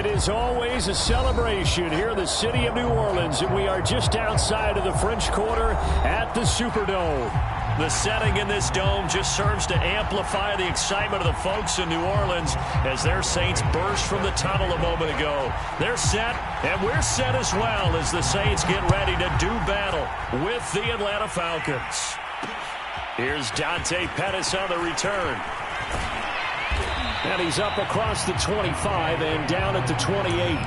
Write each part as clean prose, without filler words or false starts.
It is always a celebration here in the city of New Orleans, and we are just outside of the French Quarter at the Superdome. The setting in this dome just serves to amplify the excitement of the folks in New Orleans as their Saints burst from the tunnel a moment ago. They're set, and we're set as well as the Saints get ready to do battle with the Atlanta Falcons. Here's Dante Pettis on the return. And he's up across the 25 and down at the 28.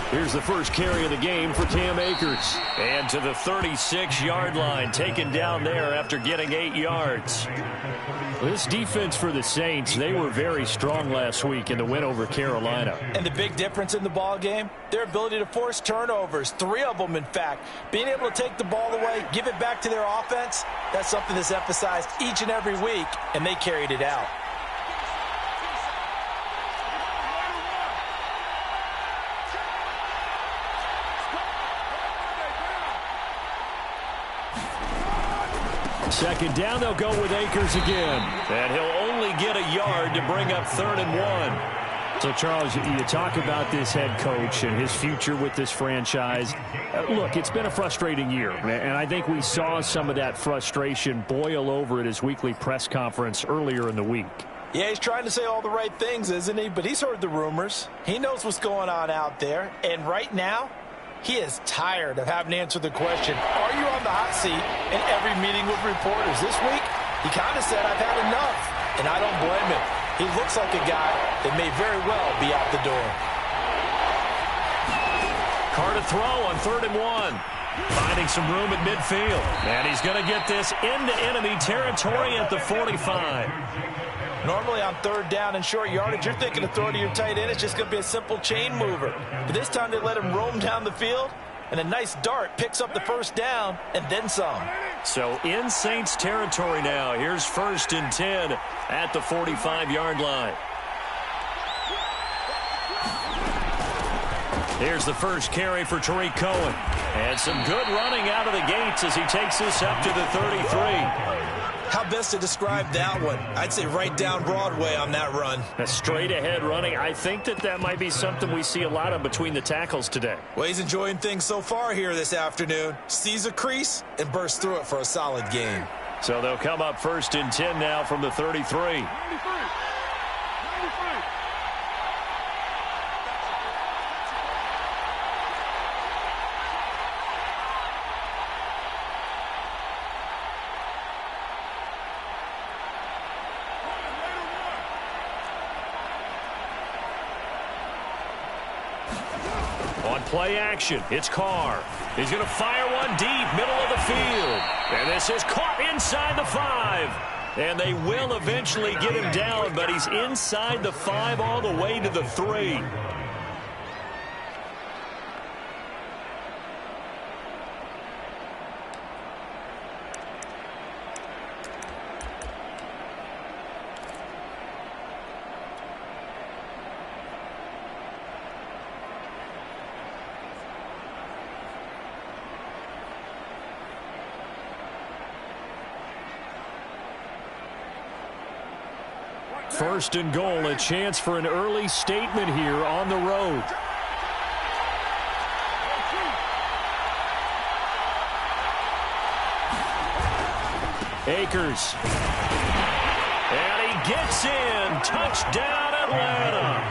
Here's the first carry of the game for Cam Akers. And to the 36-yard line, taken down there after getting 8 yards. This defense for the Saints, they were very strong last week in the win over Carolina. And the big difference in the ball game, their ability to force turnovers, 3 of them in fact. Being able to take the ball away, give it back to their offense, that's something that's emphasized each and every week, and they carried it out. Second down, they'll go with Akers again. And he'll only get a yard to bring up 3rd and 1. So, Charles, you talk about this head coach and his future with this franchise. Look, it's been a frustrating year, and I think we saw some of that frustration boil over at his weekly press conference earlier in the week. Yeah, he's trying to say all the right things, isn't he? But he's heard the rumors. He knows what's going on out there. And right now, he is tired of having to answer the question, are you on the hot seat in every meeting with reporters? This week, he kind of said, I've had enough, and I don't blame him. He looks like a guy that may very well be out the door. Carr to throw on 3rd and 1. Finding some room at midfield. And he's going to get this into enemy territory at the 45. Normally on 3rd down and short yardage, you're thinking of throwing to your tight end. It's just going to be a simple chain mover. But this time they let him roam down the field, and a nice dart picks up the 1st down and then some. So in Saints territory now. Here's 1st and 10 at the 45-yard line. Here's the first carry for Tariq Cohen. And some good running out of the gates as he takes this up to the 33. How best to describe that one? I'd say right down Broadway on that run. A straight-ahead running. I think that might be something we see a lot of between the tackles today. Well, he's enjoying things so far here this afternoon. Sees a crease and bursts through it for a solid gain. So they'll come up 1st and 10 now from the 33. Play action. It's Carr. He's going to fire one deep, middle of the field. And this is caught inside the 5. And they will eventually get him down, but he's inside the 5 all the way to the 3. First and goal, a chance for an early statement here on the road. Akers. And he gets in. Touchdown, Atlanta.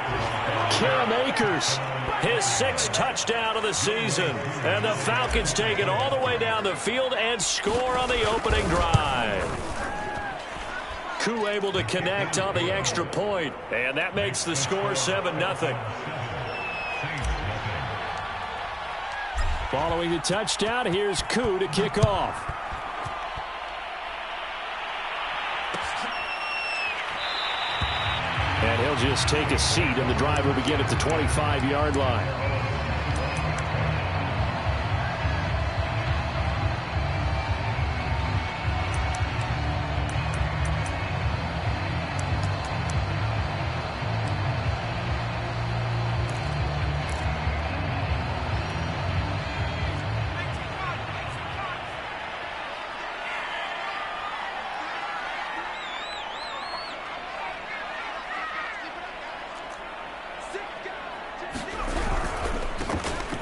Cam Akers, his 6th touchdown of the season. And the Falcons take it all the way down the field and score on the opening drive. Koo able to connect on the extra point, and that makes the score 7-0. Following the touchdown, here's Koo to kick off. And he'll just take a seat, and the drive will begin at the 25-yard line.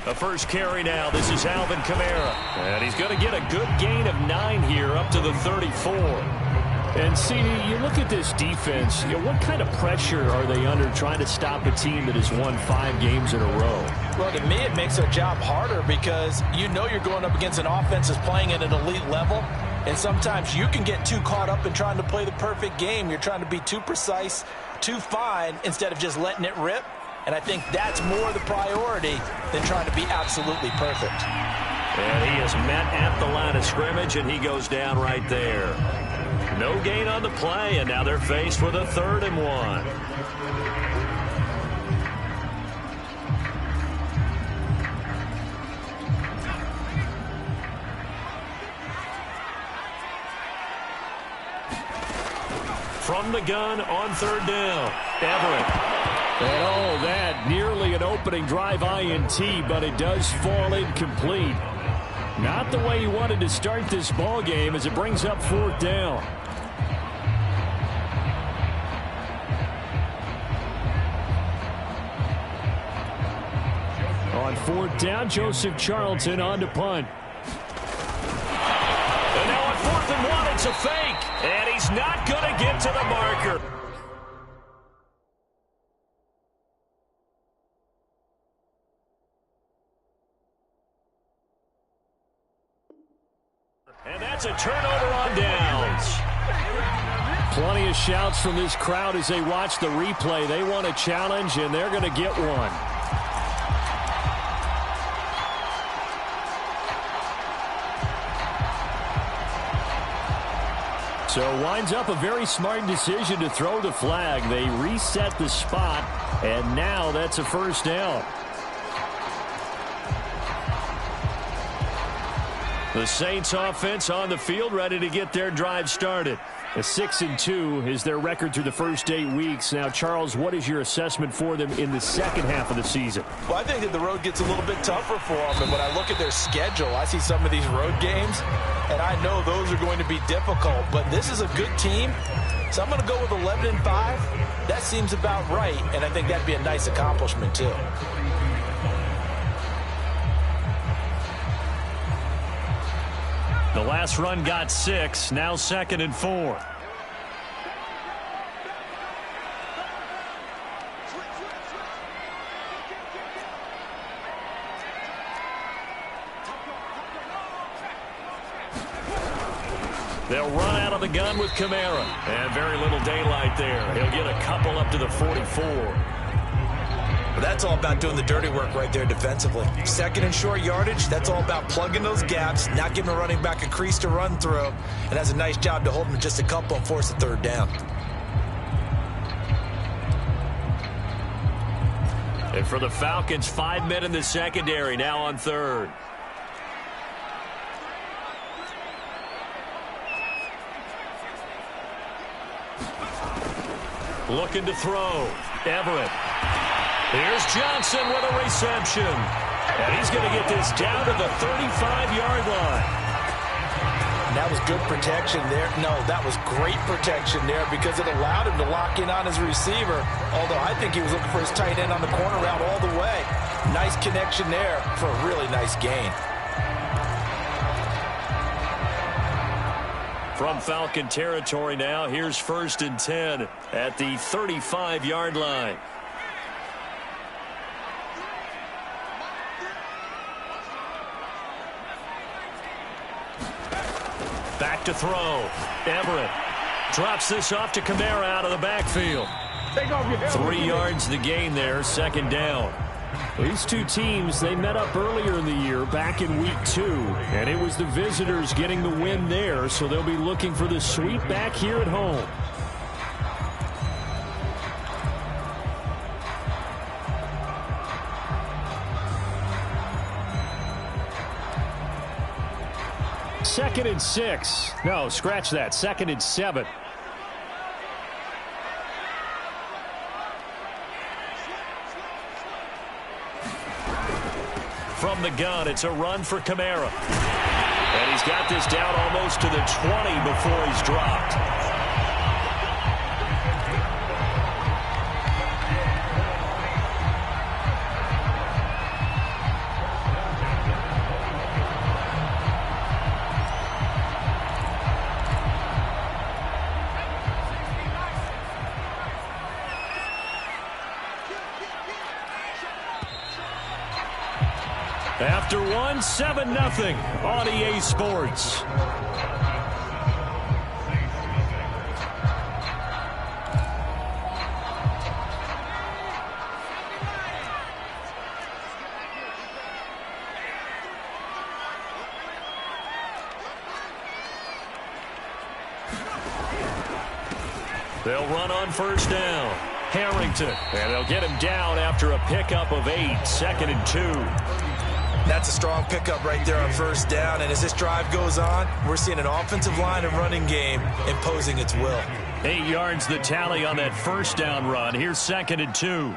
The first carry now. This is Alvin Kamara. And he's going to get a good gain of 9 here up to the 34. And, CD, you look at this defense, what kind of pressure are they under trying to stop a team that has won 5 games in a row? Well, to me, it makes their job harder because you know you're going up against an offense that's playing at an elite level. And sometimes you can get too caught up in trying to play the perfect game. You're trying to be too precise, too fine, instead of just letting it rip. And I think that's more the priority than trying to be absolutely perfect. And he is met at the line of scrimmage, and he goes down right there. No gain on the play, and now they're faced with a 3rd and 1. From the gun on 3rd down, Everett. And oh, that nearly an opening drive INT, but it does fall incomplete. Not the way he wanted to start this ball game as it brings up 4th down. On 4th down, Joseph Charlton on to punt. And now on 4th and 1, it's a fake. And he's not going to get to the marker. And that's a turnover on downs. Plenty of shouts from this crowd as they watch the replay. They want a challenge, and they're going to get one. So winds up a very smart decision to throw the flag. They reset the spot, and now that's a 1st down. The Saints offense on the field, ready to get their drive started. A 6-2 is their record through the first 8 weeks. Now, Charles, what is your assessment for them in the second half of the season? Well, I think that the road gets a little bit tougher for them. And when I look at their schedule, I see some of these road games, and I know those are going to be difficult. But this is a good team, so I'm going to go with 11-5. That seems about right, and I think that'd be a nice accomplishment, too. The last run got 6, now 2nd and 4. They'll run out of the gun with Kamara. And very little daylight there. He'll get a couple up to the 44. But that's all about doing the dirty work right there defensively. 2nd and short yardage, that's all about plugging those gaps, not giving a running back a crease to run through, and has a nice job to hold him just a couple and force the 3rd down. And for the Falcons, 5 men in the secondary, now on 3rd. Looking to throw. Everett. Here's Johnson with a reception. And he's going to get this down to the 35-yard line. That was good protection there. No, that was great protection there because it allowed him to lock in on his receiver. Although I think he was looking for his tight end on the corner route all the way. Nice connection there for a really nice gain. From Falcon territory now, here's 1st and 10 at the 35-yard line. Back to throw. Everett drops this off to Kamara out of the backfield. 3 yards the gain there, 2nd down. These two teams, they met up earlier in the year, back in week 2, and it was the visitors getting the win there, so they'll be looking for the sweep back here at home. 2nd and 6. No, scratch that. 2nd and 7. From the gun, it's a run for Kamara. And he's got this down almost to the 20 before he's dropped. After one, 7-0 on EA Sports. They'll run on first down. Harrington, and they'll get him down after a pickup of 8, 2nd and 2. That's a strong pickup right there on first down. And as this drive goes on, we're seeing an offensive line and running game imposing its will. 8 yards the tally on that first down run. Here's 2nd and 2.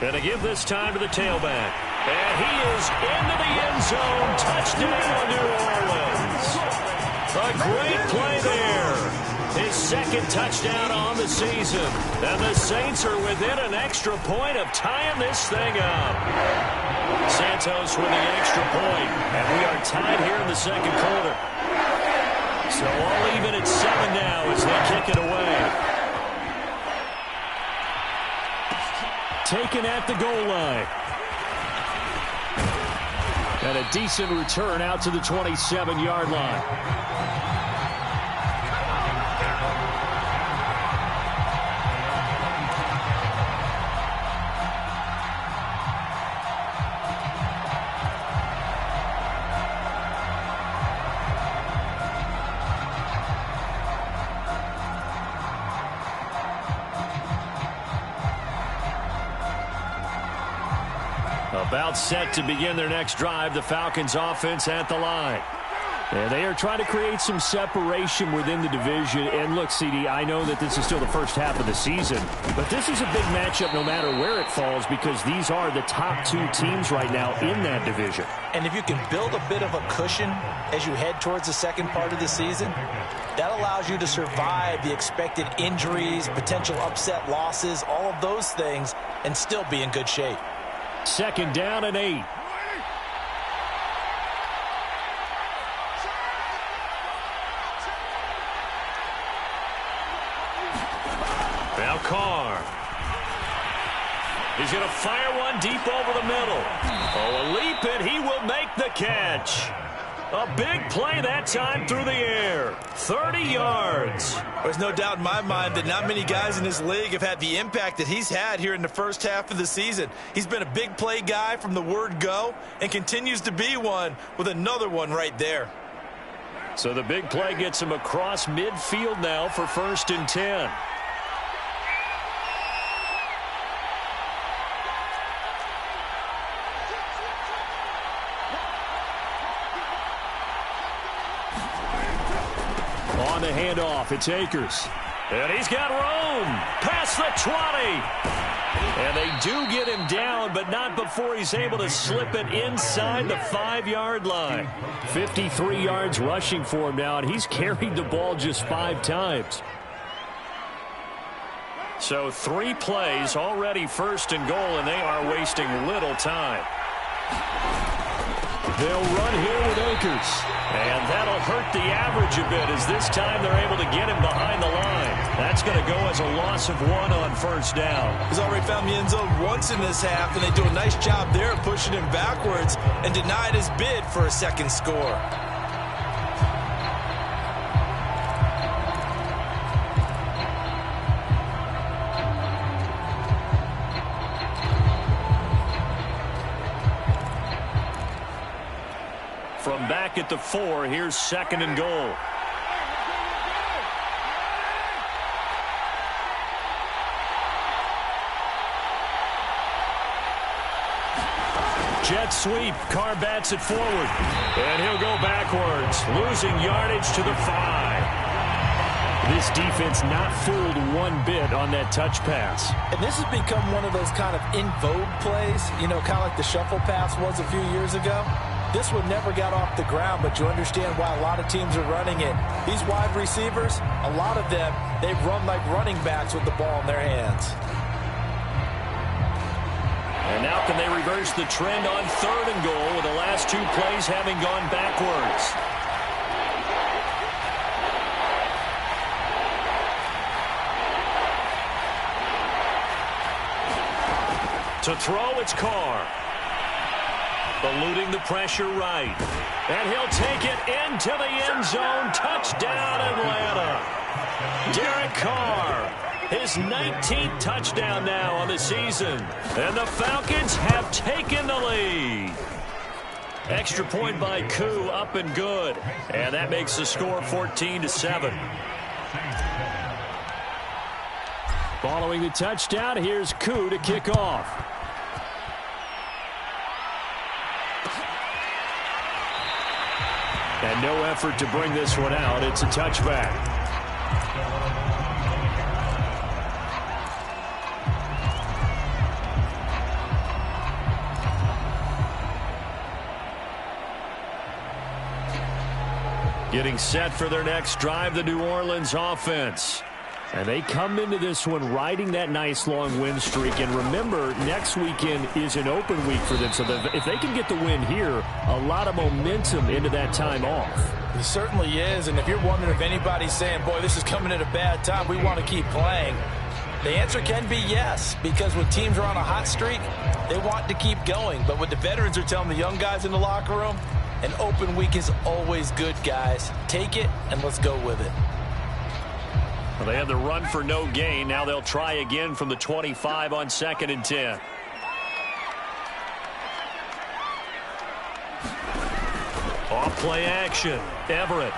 And to give this time to the tailback. And he is into the end zone. Touchdown, New Orleans. A great play there. His 2nd touchdown on the season. And the Saints are within an extra point of tying this thing up. Santos with the extra point. And we are tied here in the 2nd quarter. So all even at 7 now as they kick it away. Taken at the goal line. And a decent return out to the 27-yard line. About set to begin their next drive, the Falcons offense at the line. And they are trying to create some separation within the division. And look, CD, I know that this is still the first half of the season, but this is a big matchup no matter where it falls because these are the top 2 teams right now in that division. And if you can build a bit of a cushion as you head towards the second part of the season, that allows you to survive the expected injuries, potential upset losses, all of those things, and still be in good shape. 2nd down and 8. Now Carr. He's going to fire one deep over the middle. Oh, a leap it. He will make the catch. A big play that time through the air. 30 yards. There's no doubt in my mind that not many guys in this league have had the impact that he's had here in the first half of the season. He's been a big play guy from the word go and continues to be one with another one right there. So the big play gets him across midfield now for 1st and 10. On the handoff, it's Akers. And he's got room. Past the 20. And they do get him down, but not before he's able to slip it inside the 5-yard line. 53 yards rushing for him now, and he's carried the ball just 5 times. So 3 plays, already 1st and goal, and they are wasting little time. They'll run here with Akers. And that'll hurt the average a bit as this time they're able to get him behind the line. That's going to go as a loss of 1 on 1st down. He's already found the end zone once in this half, and they do a nice job there pushing him backwards and denied his bid for a 2nd score. From back at the 4, here's 2nd and goal. Jet sweep. Carr bats it forward. And he'll go backwards, losing yardage to the 5. This defense not fooled one bit on that touch pass. And this has become one of those kind of in vogue plays, you know, kind of like the shuffle pass was a few years ago. This one never got off the ground, but you understand why a lot of teams are running it. These wide receivers, a lot of them, they run like running backs with the ball in their hands. And now can they reverse the trend on 3rd and goal with the last 2 plays having gone backwards? To throw, it's Carr. Eluding the pressure right. And he'll take it into the end zone. Touchdown, Atlanta. Derek Carr, his 19th touchdown now on the season. And the Falcons have taken the lead. Extra point by Koo, up and good. And that makes the score 14-7. Following the touchdown, here's Koo to kick off. And no effort to bring this one out. It's a touchback. Getting set for their next drive, the New Orleans offense. And they come into this one riding that nice long win streak. And remember, next weekend is an open week for them. So if they can get the win here, a lot of momentum into that time off. It certainly is. And if you're wondering if anybody's saying, boy, this is coming at a bad time, we want to keep playing, the answer can be yes. Because when teams are on a hot streak, they want to keep going. But what the veterans are telling the young guys in the locker room, an open week is always good, guys. Take it and let's go with it. Well, they had the run for no gain. Now they'll try again from the 25 on 2nd and 10. Off play action. Everett.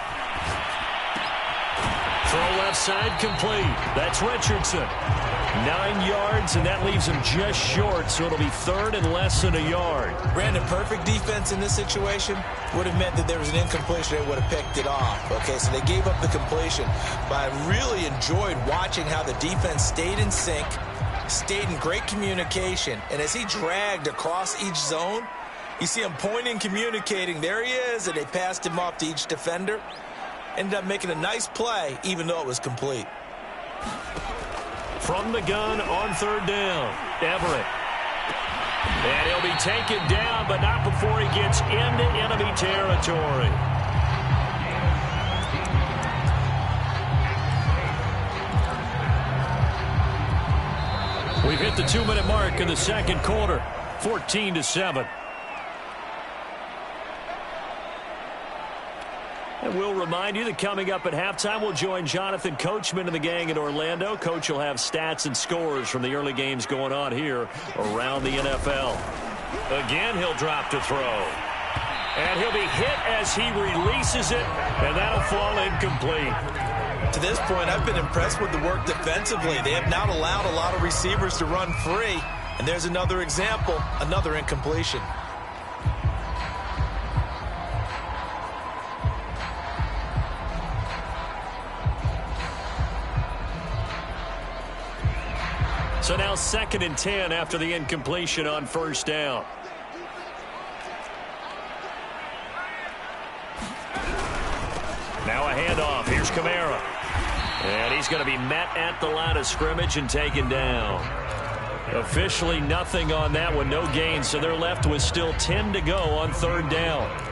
Throw left side complete. That's Richardson. 9 yards, and that leaves him just short, so it'll be 3rd and less than a yard. Brandon, perfect defense in this situation would have meant that there was an incompletion. They would have picked it off. Okay, so they gave up the completion. But I really enjoyed watching how the defense stayed in sync, stayed in great communication, and as he dragged across each zone, you see him pointing, communicating. There he is, and they passed him off to each defender. Ended up making a nice play, even though it was complete. From the gun on 3rd down, Everett. And he'll be taken down, but not before he gets into enemy territory. We've hit the 2-minute mark in the 2nd quarter, 14-7. And we'll remind you that coming up at halftime, we'll join Jonathan Coachman and the gang in Orlando. Coach will have stats and scores from the early games going on here around the NFL. Again, he'll drop to throw. And he'll be hit as he releases it, and that'll fall incomplete. To this point, I've been impressed with the work defensively. They have not allowed a lot of receivers to run free. And there's another example, another incompletion. So now 2nd and 10 after the incompletion on 1st down. Now a handoff. Here's Kamara. And he's going to be met at the line of scrimmage and taken down. Officially nothing on that one. No gain. So they're left with still 10 to go on 3rd down.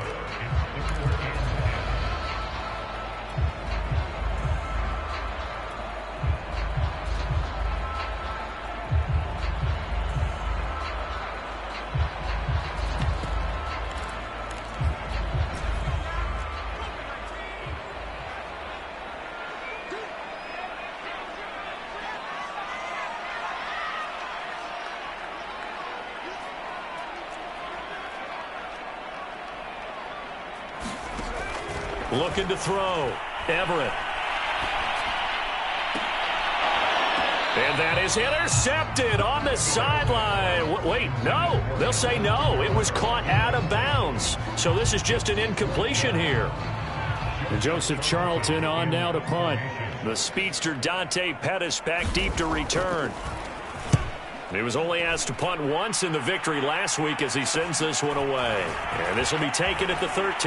Looking to throw. Everett. And And that is intercepted on the sideline. Wait, no. They'll say no. It was caught out of bounds. So this is just an incompletion here. And Joseph Charlton on now to punt. The speedster Dante Pettis back deep to return. He was only asked to punt once in the victory last week as he sends this one away. And this will be taken at the 13. A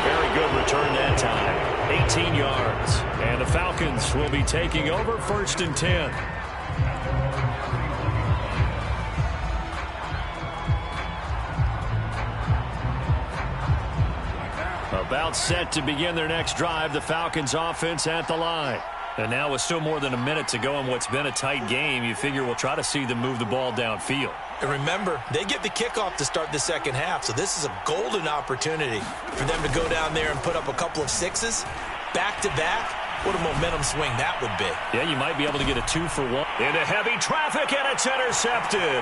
very good return that time. 18 yards. And the Falcons will be taking over 1st and 10. About set to begin their next drive, the Falcons offense at the line. And now with still more than a minute to go in what's been a tight game, you figure we'll try to see them move the ball downfield. And remember, they get the kickoff to start the second half, so this is a golden opportunity for them to go down there and put up a couple of sixes back-to-back. What a momentum swing that would be. Yeah, you might be able to get a 2-for-1. Into heavy traffic, and it's intercepted.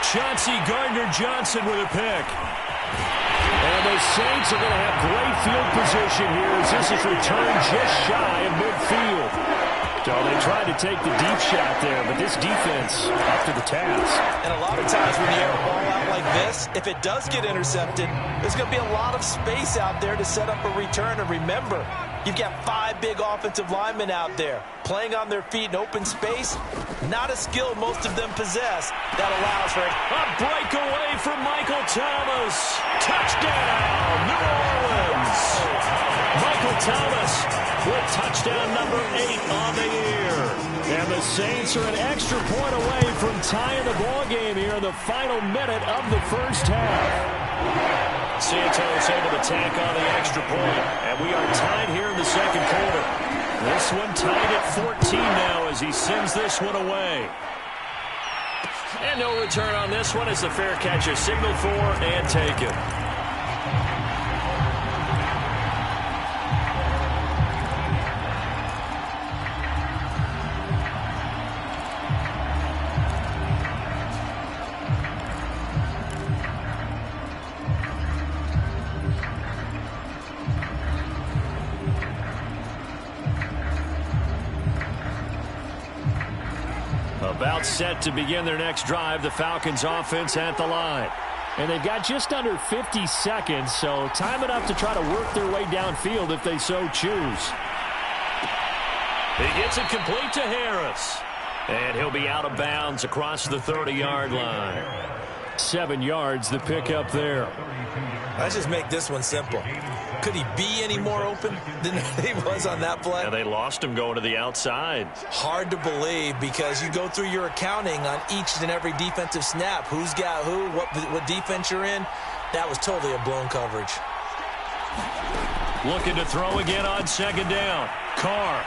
Chauncey Gardner-Johnson with a pick. And the Saints are going to have great field position here as this is returned just shy of midfield. So they tried to take the deep shot there, but this defense up to the task. And a lot of times when you air a ball out like this, if it does get intercepted, there's going to be a lot of space out there to set up a return. And remember, you've got 5 big offensive linemen out there playing on their feet in open space. Not a skill most of them possess that allows for a breakaway from Michael Thomas. Touchdown, New Orleans. Michael Thomas with touchdown number 8 on the year. And the Saints are an extra point away from tying the ball game here in the final minute of the first half. Santos able to tack on the extra point. And we are tied here in the second quarter. This one tied at 14 now as he sends this one away. And no return on this one as the fair catch is signaled for and taken. About set to begin their next drive, the Falcons offense at the line. And they've got just under 50 seconds, so time enough to try to work their way downfield if they so choose. He gets it complete to Harris. And he'll be out of bounds across the 30-yard line. 7 yards, the pickup there. Let's just make this one simple. Could he be any more open than he was on that play? Yeah, they lost him going to the outside. Hard to believe because you go through your accounting on each and every defensive snap. Who's got who, what defense you're in. That was totally a blown coverage. Looking to throw again on second down. Carr.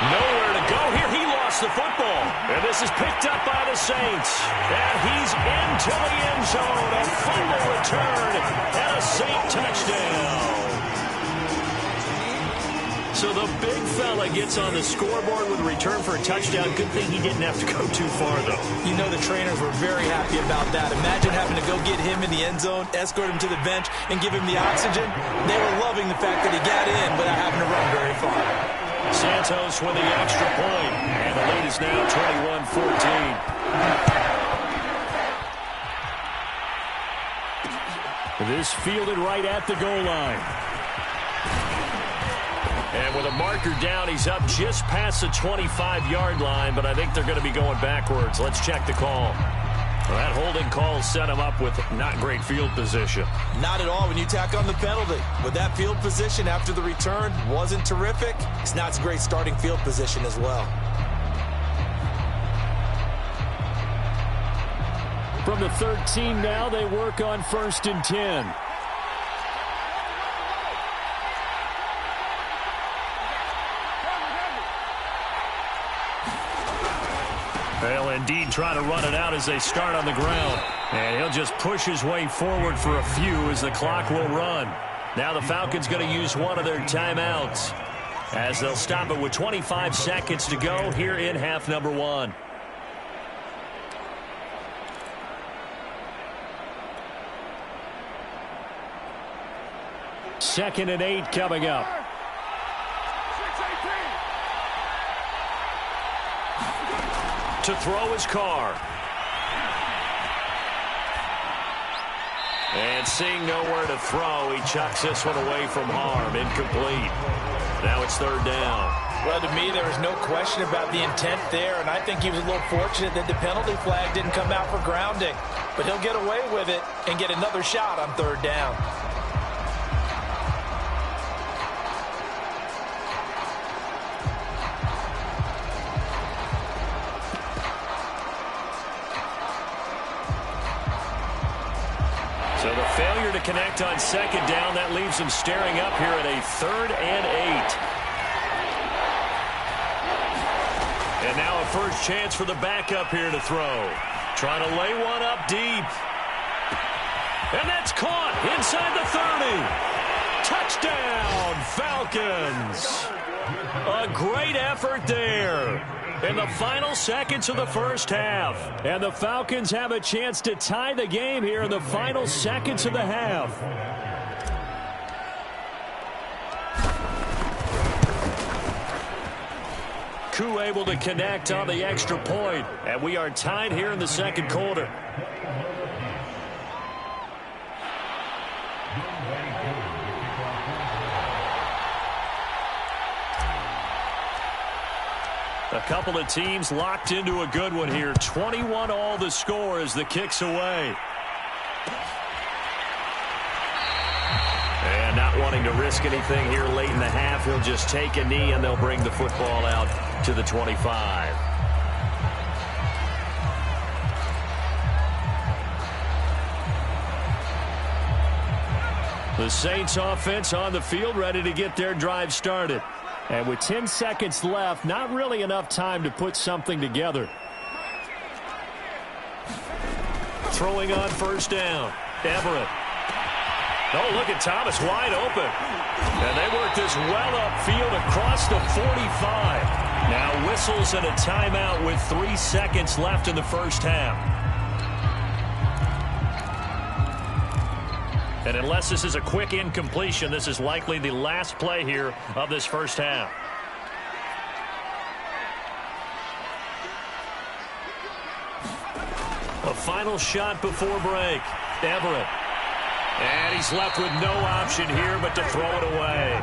Nowhere to go here. He lost the football. And this is picked up by the Saints. And he's into the end zone. A fumble return and a Saint touchdown. So the big fella gets on the scoreboard with a return for a touchdown. Good thing he didn't have to go too far, though. You know the trainers were very happy about that. Imagine having to go get him in the end zone, escort him to the bench, and give him the oxygen. They were loving the fact that he got in without having to run very far. Santos with the extra point, and the lead is now 21-14. This fielded right at the goal line. And with a marker down, he's up just past the 25-yard line, but I think they're going to be going backwards. Let's check the call. Well, that holding call set him up with not great field position. Not at all when you tack on the penalty. With that field position after the return wasn't terrific. It's not a great starting field position as well. From the 13 now, they work on 1st and 10. They'll indeed try to run it out as they start on the ground. And he'll just push his way forward for a few as the clock will run. Now the Falcons going to use one of their timeouts as they'll stop it with 25 seconds to go here in half number 1. Second and 8 coming up. to throw his car. And seeing nowhere to throw, he chucks this one away from harm. Incomplete. Now it's third down. Well, to me, there was no question about the intent there, and I think he was a little fortunate that the penalty flag didn't come out for grounding. But he'll get away with it and get another shot on third down. So the failure to connect on second down, that leaves him staring up here at a 3rd and 8. And now a first chance for the backup here to throw. Trying to lay one up deep. And that's caught inside the 30. Touchdown, Falcons. A great effort there in the final seconds of the first half. And the Falcons have a chance to tie the game here in the final seconds of the half. Koo able to connect on the extra point, and we are tied here in the second quarter. A couple of teams locked into a good one here. 21 all the score as the kick's away. And not wanting to risk anything here late in the half, he'll just take a knee and they'll bring the football out to the 25. The Saints offense on the field, ready to get their drive started. And with 10 seconds left, not really enough time to put something together. Throwing on first down. Everett. Oh, look at Thomas wide open. And they work this well upfield across the 45. Now whistles and a timeout with 3 seconds left in the first half. And unless this is a quick incompletion, this is likely the last play here of this first half. A final shot before break. Everett. And he's left with no option here but to throw it away.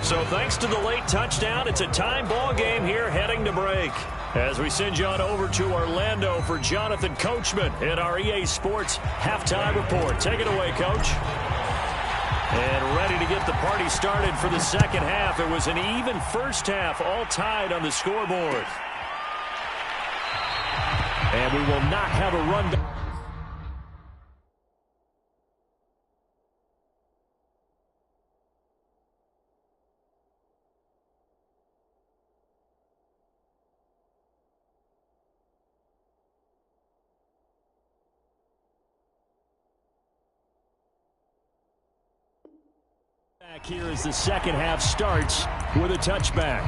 So thanks to the late touchdown, it's a tie ball game here heading to break. As we send you on over to Orlando for Jonathan Coachman in our EA Sports Halftime Report. Take it away, Coach. And ready to get the party started for the second half. It was an even first half, all tied on the scoreboard. And we will not have a run. Back here as the second half starts with a touchback.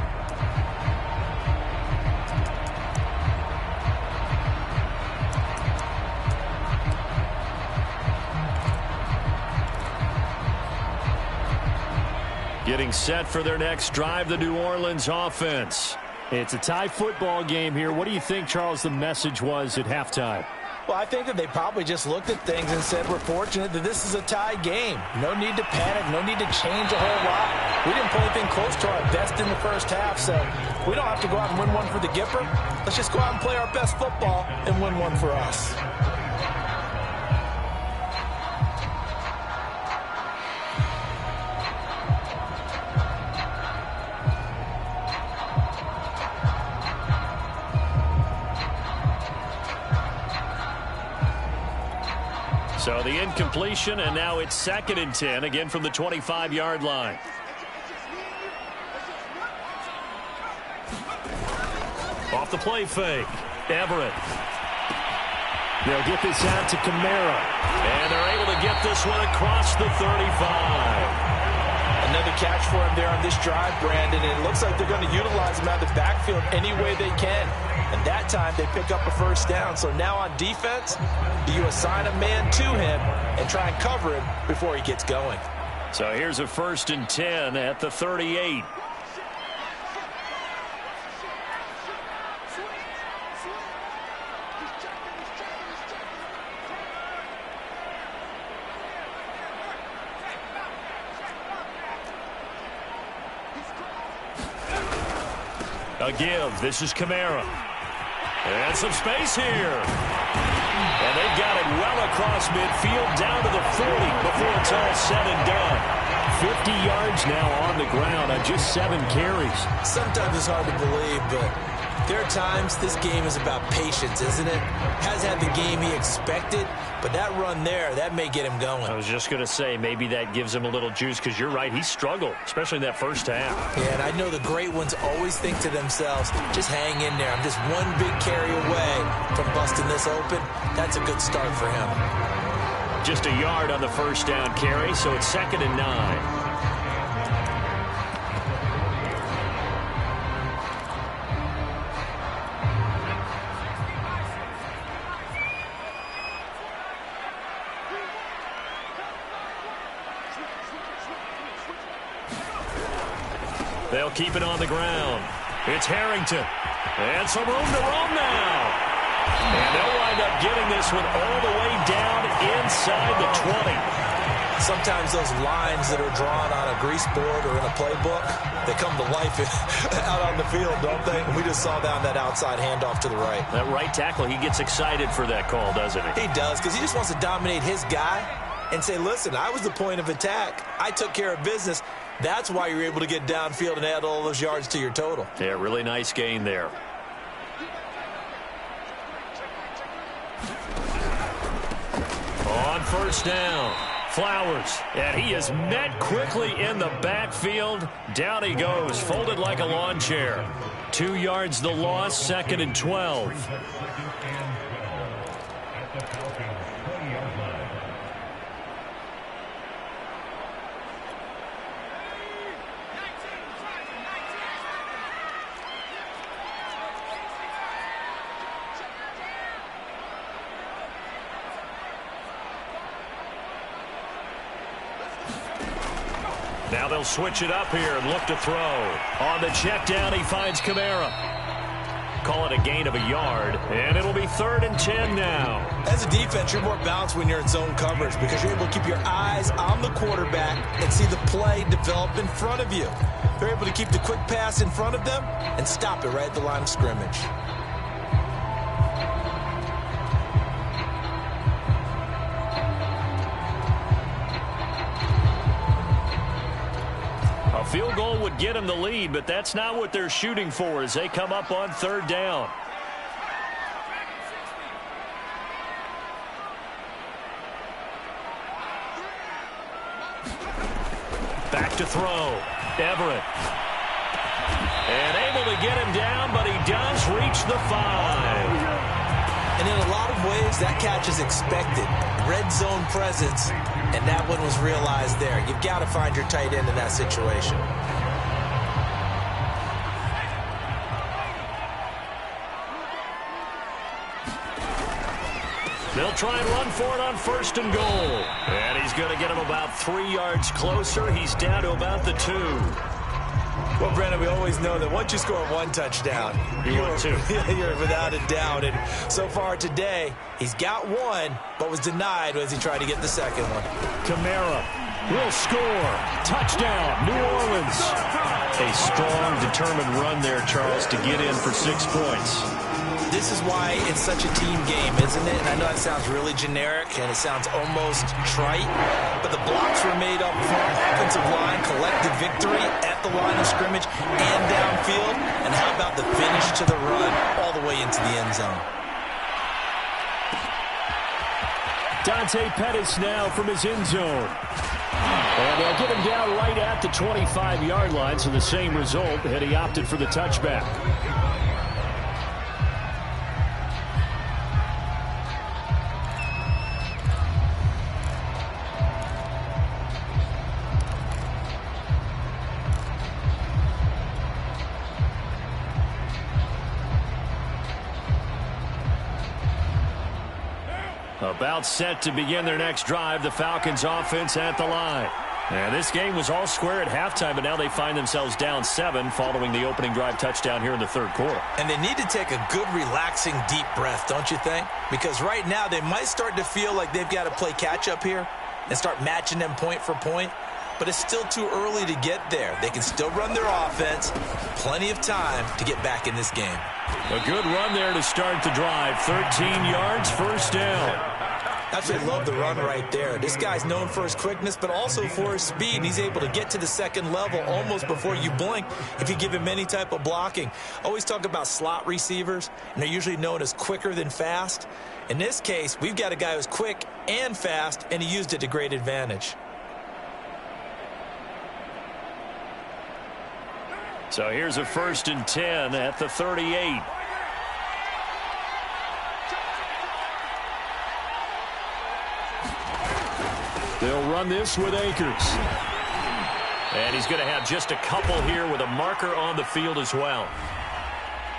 Getting set for their next drive, the New Orleans offense. It's a tie football game here. What do you think, Charles, the message was at halftime? Well, I think that they probably just looked at things and said, we're fortunate that this is a tie game. No need to panic. No need to change a whole lot. We didn't play anything close to our best in the first half, so we don't have to go out and win one for the Gipper. Let's just go out and play our best football and win one for us. So the incompletion, and now it's 2nd and 10, again from the 25-yard line. Off the play fake, Everett. They'll get this out to Kamara. And they're able to get this one across the 35. Another catch for him there on this drive, Brandon, and it looks like they're going to utilize him out of the backfield any way they can. And that time they pick up a first down. So now on defense, do you assign a man to him and try and cover him before he gets going? So here's a 1st and 10 at the 38. A give. This is Kamara. And some space here. And they've got it well across midfield down to the 40 before it's all said and done. 50 yards now on the ground on just 7 carries. Sometimes it's hard to believe, but there are times this game is about patience, isn't it? Has had the game he expected, but that run there, that may get him going. I was just going to say, maybe that gives him a little juice, because you're right, he struggled, especially in that first half. Yeah, and I know the great ones always think to themselves, just hang in there. I'm just one big carry away from busting this open. That's a good start for him. Just a yard on the first down carry, so it's 2nd and 9. They'll keep it on the ground. It's Harrington. And some room to roam now. And they'll wind up getting this one all the way down inside the 20. Sometimes those lines that are drawn on a grease board or in a playbook, they come to life out on the field, don't they? And we just saw down that outside handoff to the right. That right tackle, he gets excited for that call, doesn't he? He does, because he just wants to dominate his guy and say, listen, I was the point of attack. I took care of business. That's why you're able to get downfield and add all those yards to your total. Yeah, really nice gain there. On first down, Flowers, and he is met quickly in the backfield. Down he goes, folded like a lawn chair. 2 yards the loss, 2nd and 12. Now they'll switch it up here and look to throw. On the check down, he finds Kamara. Call it a gain of a yard, and it'll be 3rd and 10 now. As a defense, you're more balanced when you're in zone coverage because you're able to keep your eyes on the quarterback and see the play develop in front of you. They're able to keep the quick pass in front of them and stop it right at the line of scrimmage. A field goal would get them the lead, but that's not what they're shooting for as they come up on 3rd down. Back to throw. Everett. And able to get him down, but he does reach the 5. And in a lot of ways, that catch is expected. Red zone presence, and that one was realized there. You've got to find your tight end in that situation. They'll try and run for it on 1st and goal. And he's going to get him about 3 yards closer. He's down to about the 2. Well, Brandon, we always know that once you score 1 touchdown, you're 2. You're without a doubt. And so far today, he's got 1, but was denied as he tried to get the 2nd one. Kamara will score. Touchdown, New Orleans. A strong, determined run there, Charles, to get in for 6 points. This is why it's such a team game, isn't it? And I know that sounds really generic and it sounds almost trite, but the blocks were made up front, offensive line, collective victory at the line of scrimmage and downfield. And how about the finish to the run all the way into the end zone? Dante Pettis now from his end zone. And they'll get him down right at the 25-yard line, so the same result had he opted for the touchback. About set to begin their next drive, the Falcons offense at the line. And this game was all square at halftime, but now they find themselves down 7 following the opening drive touchdown here in the 3rd quarter. And they need to take a good, relaxing, deep breath, don't you think? Because right now they might start to feel like they've got to play catch-up here and start matching them point for point. but it's still too early to get there. They can still run their offense. Plenty of time to get back in this game. A good run there to start the drive. 13 yards, first down. I actually love the run right there. This guy's known for his quickness, but also for his speed. And he's able to get to the second level almost before you blink if you give him any type of blocking. Always talk about slot receivers, and they're usually known as quicker than fast. In this case, we've got a guy who's quick and fast, and he used it to great advantage. So here's a 1st and 10 at the 38. They'll run this with Akers. And he's going to have just a couple here with a marker on the field as well.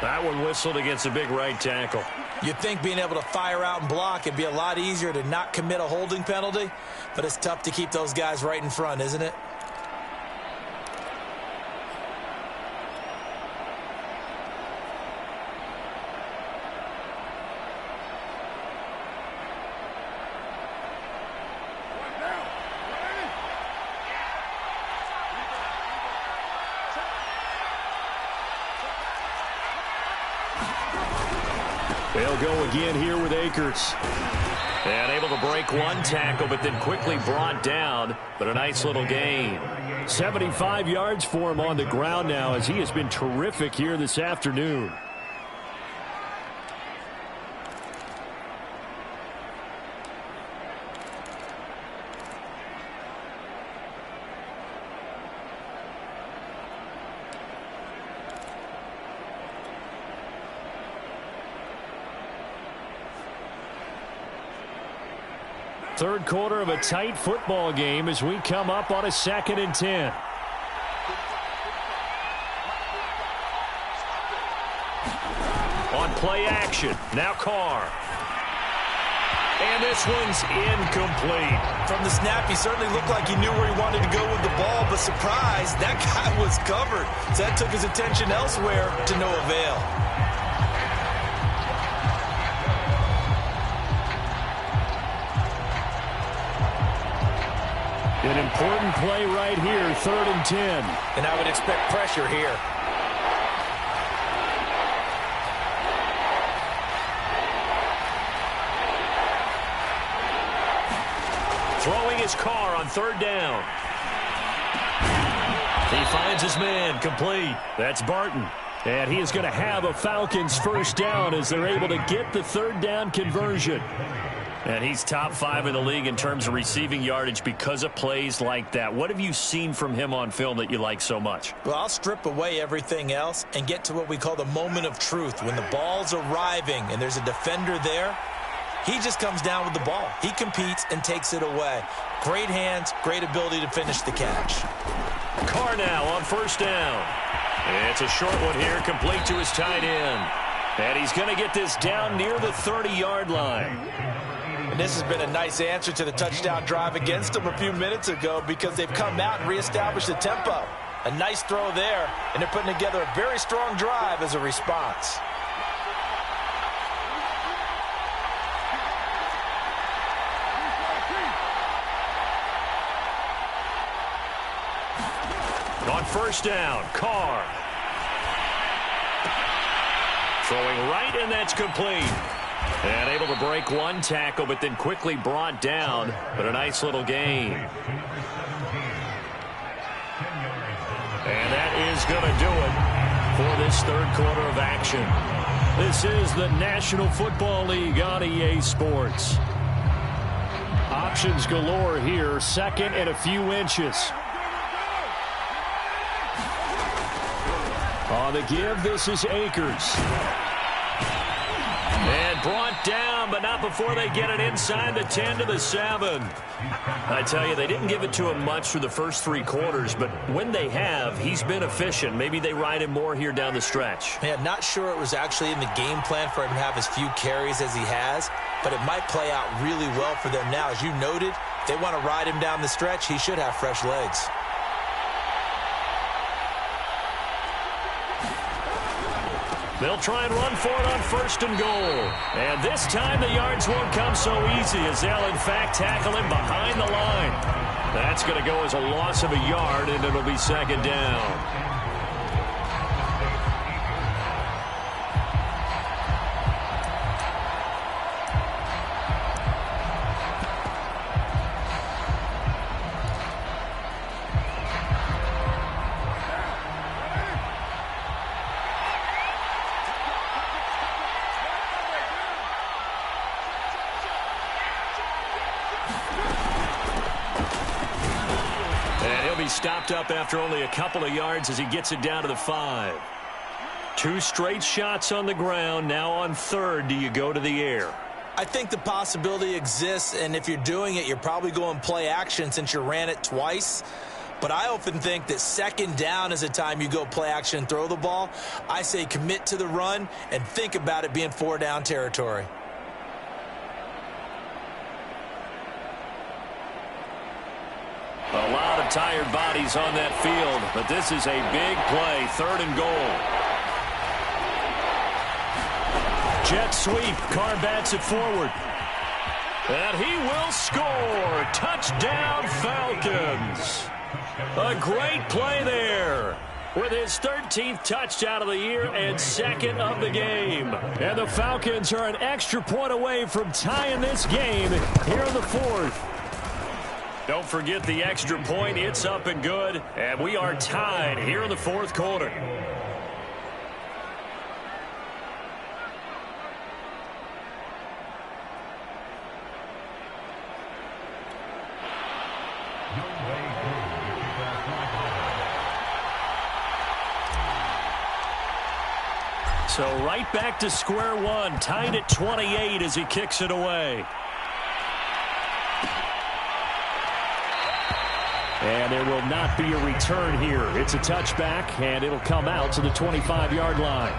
That one whistled against a big right tackle. You'd think being able to fire out and block it'd be a lot easier to not commit a holding penalty, but it's tough to keep those guys right in front, isn't it? They'll go again here with Akers. And able to break one tackle, but then quickly brought down. But a nice little gain. 75 yards for him on the ground now, as he has been terrific here this afternoon. Third quarter of a tight football game as we come up on a 2nd and 10. On play action, now Carr. And this one's incomplete. From the snap, he certainly looked like he knew where he wanted to go with the ball, but surprise, that guy was covered. So that took his attention elsewhere to no avail. An important play right here, 3rd and 10. And I would expect pressure here. Throwing his Carr on 3rd down. He finds his man, complete. That's Barton. And he is going to have a Falcons first down as they're able to get the 3rd down conversion. And he's top 5 in the league in terms of receiving yardage because of plays like that. What have you seen from him on film that you like so much? Well, I'll strip away everything else and get to what we call the moment of truth. When the ball's arriving and there's a defender there, he just comes down with the ball. He competes and takes it away. Great hands, great ability to finish the catch. Carr now on 1st down. It's a short one here, complete to his tight end. And he's going to get this down near the 30-yard line. And this has been a nice answer to the touchdown drive against them a few minutes ago because they've come out and reestablished the tempo. A nice throw there, and they're putting together a very strong drive as a response. On 1st down, Carr. Throwing right, and that's complete. And able to break one tackle, but then quickly brought down. But a nice little gain. And that is going to do it for this 3rd quarter of action. This is the National Football League on EA Sports. Options galore here. 2nd and a few inches. On the give, this is Akers. And brought down, but not before they get it inside the 10 to the 7. I tell you, they didn't give it to him much through the first 3 quarters, but when they have, he's been efficient. Maybe they ride him more here down the stretch. Man, not sure it was actually in the game plan for him to have as few carries as he has, but it might play out really well for them now. As you noted, if they want to ride him down the stretch, he should have fresh legs. They'll try and run for it on 1st and goal. And this time the yards won't come so easy as they'll, in fact, tackle him behind the line. That's going to go as a loss of a yard, and it'll be second down. Stopped up after only a couple of yards as he gets it down to the 5. 2 straight shots on the ground. Now on third, do you go to the air? I think the possibility exists, and if you're doing it, you're probably going play action since you ran it twice. But I often think that second down is a time you go play action and throw the ball. I say commit to the run and think about it being 4-down territory. A lot of tired bodies on that field, but this is a big play, 3rd and goal. Jet sweep, Carr bats it forward. And he will score. Touchdown, Falcons. A great play there with his 13th touchdown of the year and 2nd of the game. And the Falcons are an extra point away from tying this game here in the 4th. Don't forget the extra point. It's up and good. And we are tied here in the 4th quarter. So right back to square one. Tied at 28 as he kicks it away. And there will not be a return here. It's a touchback, and it'll come out to the 25-yard line.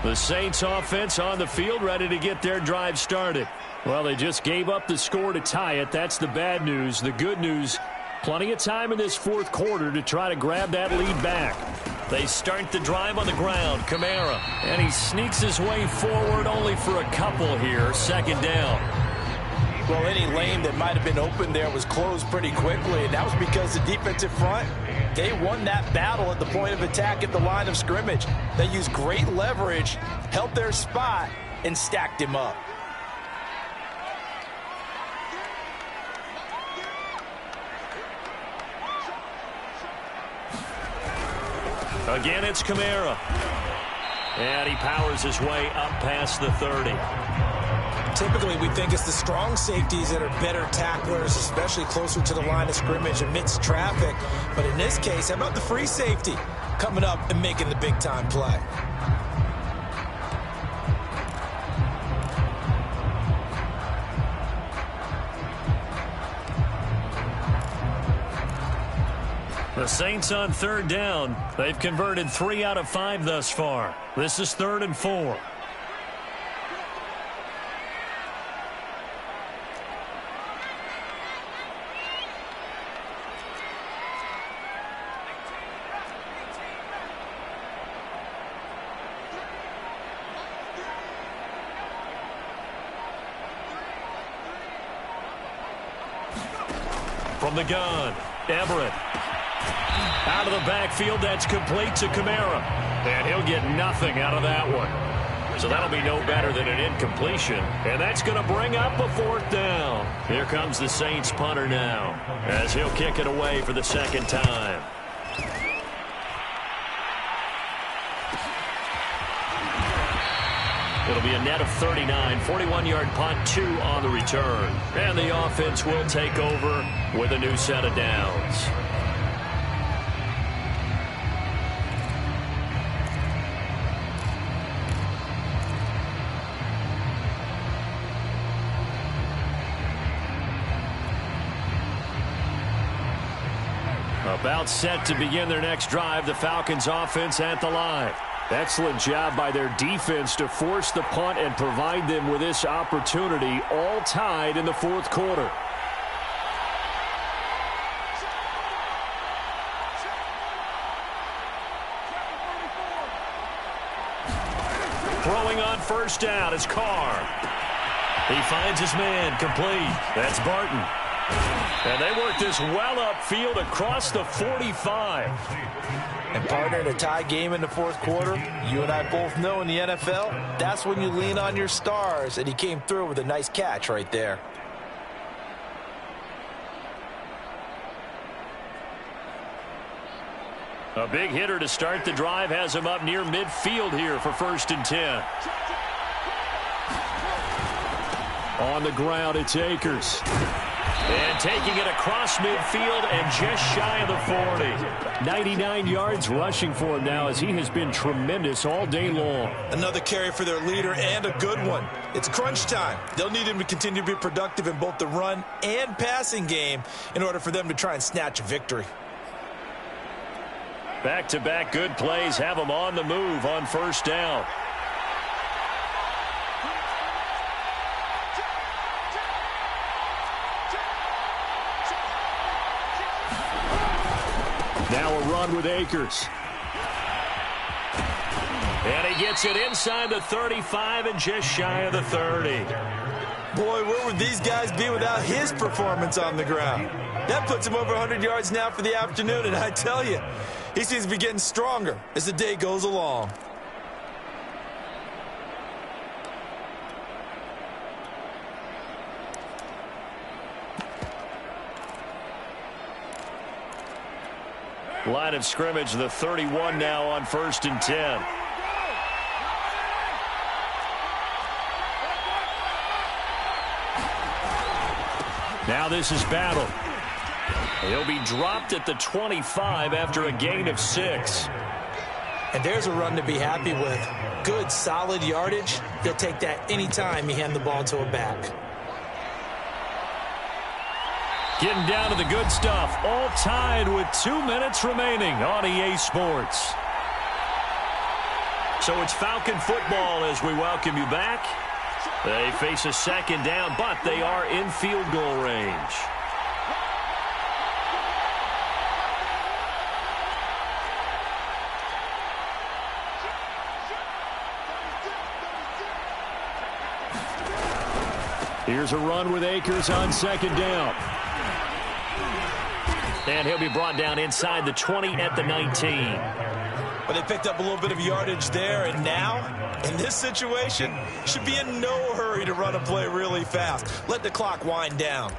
The Saints offense on the field, ready to get their drive started. Well, they just gave up the score to tie it. That's the bad news. The good news, plenty of time in this 4th quarter to try to grab that lead back. They start the drive on the ground. Kamara, and he sneaks his way forward only for a couple here. 2nd down. Well, any lane that might have been open there was closed pretty quickly, and that was because the defensive front, they won that battle at the point of attack at the line of scrimmage. They used great leverage, held their spot, and stacked him up. Again, it's Kamara. And he powers his way up past the 30. Typically, we think it's the strong safeties that are better tacklers, especially closer to the line of scrimmage amidst traffic. But in this case, how about the free safety coming up and making the big-time play? The Saints on 3rd down. They've converted 3 out of 5 thus far. This is 3rd and 4. From the gun, Everett. Out of the backfield, that's complete to Kamara. And he'll get nothing out of that one. So that'll be no better than an incompletion. And that's going to bring up a 4th down. Here comes the Saints punter now, as he'll kick it away for the 2nd time. It'll be a net of 39, 41-yard punt, 2 on the return. And the offense will take over with a new set of downs. About set to begin their next drive, the Falcons offense at the line. Excellent job by their defense to force the punt and provide them with this opportunity, all tied in the 4th quarter. Throwing on first down is Carr. He finds his man, complete. That's Barton. And they work this well upfield across the 45. And partner, in a tie game in the fourth quarter, you and I both know in the NFL, that's when you lean on your stars, and he came through with a nice catch right there. A big hitter to start the drive has him up near midfield here for 1st and 10. On the ground, it's Akers. And taking it across midfield and just shy of the 40. 99 yards rushing for him now as he has been tremendous all day long. Another carry for their leader and a good one. It's crunch time. They'll need him to continue to be productive in both the run and passing game in order for them to try and snatch a victory. Back-to-back good plays have him on the move on first down. Now a run with Akers. And he gets it inside the 35 and just shy of the 30. Boy, where would these guys be without his performance on the ground? That puts him over 100 yards now for the afternoon, and I tell you, he seems to be getting stronger as the day goes along. Line of scrimmage, the 31 now on 1st and 10. Now this is Battle. He'll be dropped at the 25 after a gain of 6. And there's a run to be happy with. Good, solid yardage. He'll take that anytime you hand the ball to a back. Getting down to the good stuff. All tied with 2 minutes remaining on EA Sports. So it's Falcon football as we welcome you back. They face a second down, but they are in field goal range. Here's a run with Akers on second down. And he'll be brought down inside the 20 at the 19. But they picked up a little bit of yardage there, and now, in this situation, should be in no hurry to run a play really fast. Let the clock wind down.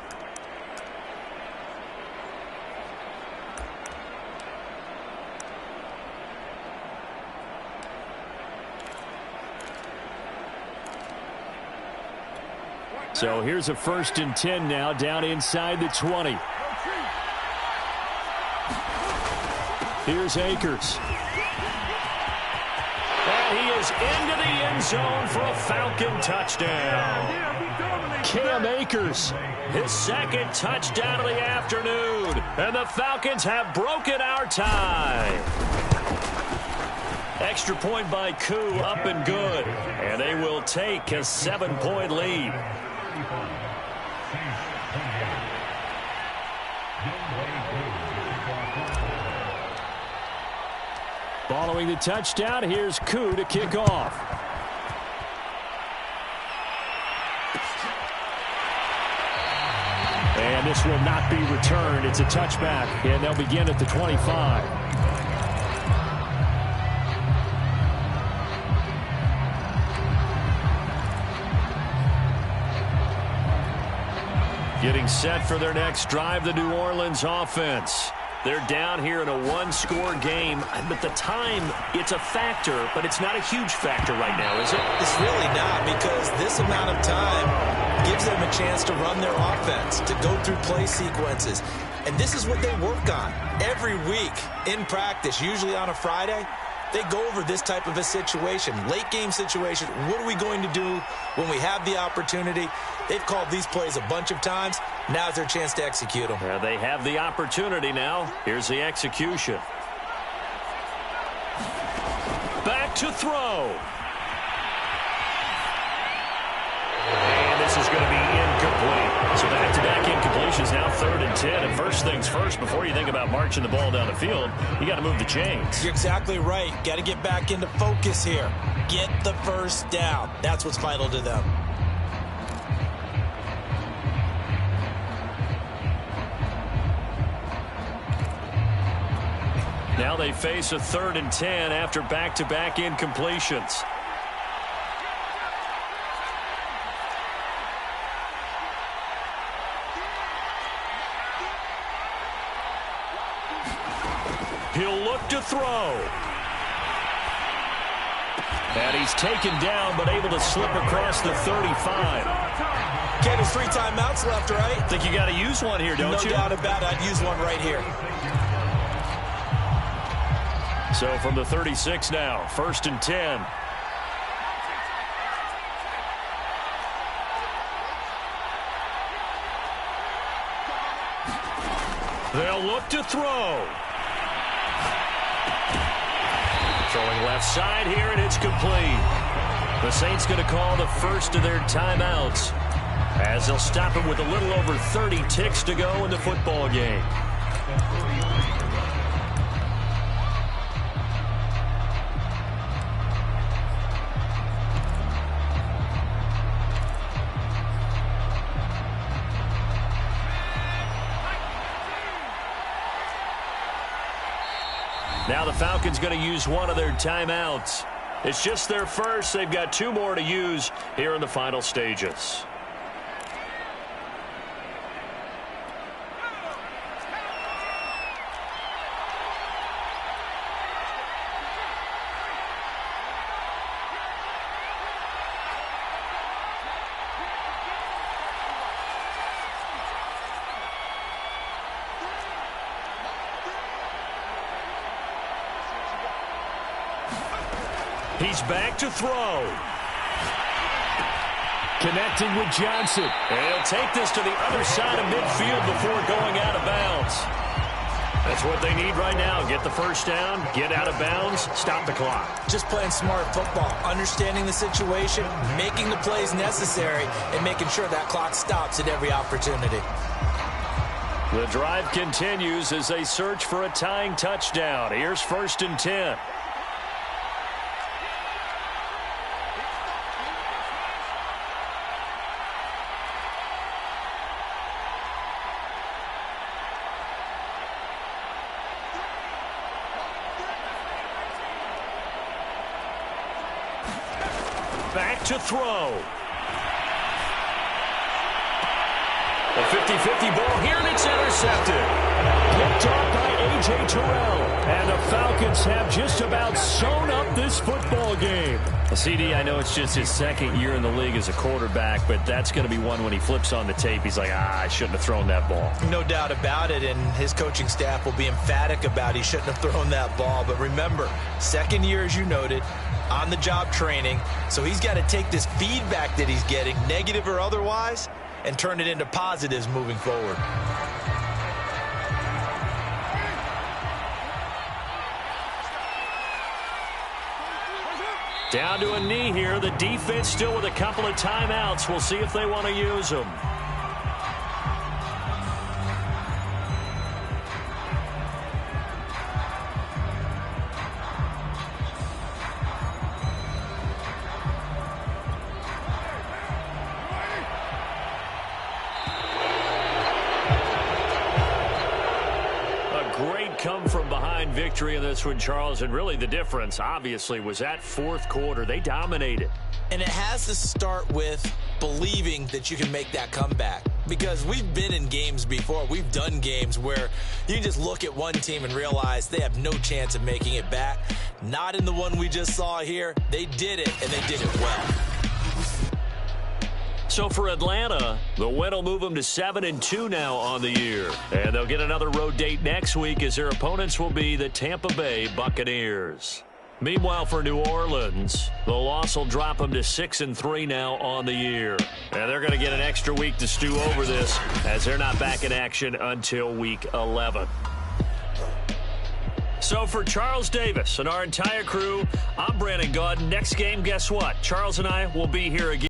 So here's a 1st and 10 now, down inside the 20. Here's Akers. And he is into the end zone for a Falcon touchdown. Cam Akers, his second touchdown of the afternoon. And the Falcons have broken our tie. Extra point by Koo, up and good. And they will take a 7-point lead. Following the touchdown, here's Koo to kick off. And this will not be returned. It's a touchback, and they'll begin at the 25. Getting set for their next drive, the New Orleans offense. They're down here in a one-score game, but the time, it's a factor, but it's not a huge factor right now, is it? It's really not, because this amount of time gives them a chance to run their offense, to go through play sequences. And this is what they work on every week in practice, usually on a Friday. They go over this type of a situation, late game situation. What are we going to do when we have the opportunity? They've called these plays a bunch of times. Now's their chance to execute them. Yeah, they have the opportunity now. Here's the execution. Back to throw. And this is going to be incomplete. So back-to-back incompletions is now 3rd and 10. And first things first, before you think about marching the ball down the field, you got to move the chains. You're exactly right. Got to get back into focus here. Get the first down. That's what's vital to them. Now they face a 3rd and 10 after back-to-back incompletions. He'll look to throw. And he's taken down, but able to slip across the 35. Okay, there's 3 timeouts left, right? Think you got to use one here, don't you? No doubt about it. I'd use one right here. So from the 36 now, 1st and 10. They'll look to throw. Throwing left side here, and it's complete. The Saints going to call the first of their timeouts as they'll stop it with a little over 30 ticks to go in the football game. Now the Falcons going to use one of their timeouts. It's just their first. They've got 2 more to use here in the final stages. He's back to throw. Connecting with Johnson. And he'll take this to the other side of midfield before going out of bounds. That's what they need right now. Get the first down, get out of bounds, stop the clock. Just playing smart football, understanding the situation, making the plays necessary, and making sure that clock stops at every opportunity. The drive continues as they search for a tying touchdown. Here's 1st and 10. Back to throw. A 50-50 ball here, and it's intercepted. Picked off by A.J. Terrell. And the Falcons have just about sewn up this football game. Well, CD, I know it's just his 2nd year in the league as a quarterback, but that's going to be one when he flips on the tape. He's like, I shouldn't have thrown that ball. No doubt about it, and his coaching staff will be emphatic about he shouldn't have thrown that ball. But remember, 2nd year, as you noted, on-the-job training, so he's got to take this feedback that he's getting, negative or otherwise, and turn it into positives moving forward. Down to a knee here. The defense still with a couple of timeouts. We'll see if they want to use them. Come-from-behind victory in this one, Charles, and really the difference, obviously, was that 4th quarter. They dominated. And it has to start with believing that you can make that comeback. Because we've been in games before. We've done games where you can just look at one team and realize they have no chance of making it back. Not in the one we just saw here. They did it, and they did it well. So for Atlanta, the win will move them to 7-2 now on the year. And they'll get another road date next week as their opponents will be the Tampa Bay Buccaneers. Meanwhile, for New Orleans, the loss will drop them to 6-3 now on the year. And they're going to get an extra week to stew over this as they're not back in action until week 11. So for Charles Davis and our entire crew, I'm Brandon Gaudin. Next game, guess what? Charles and I will be here again.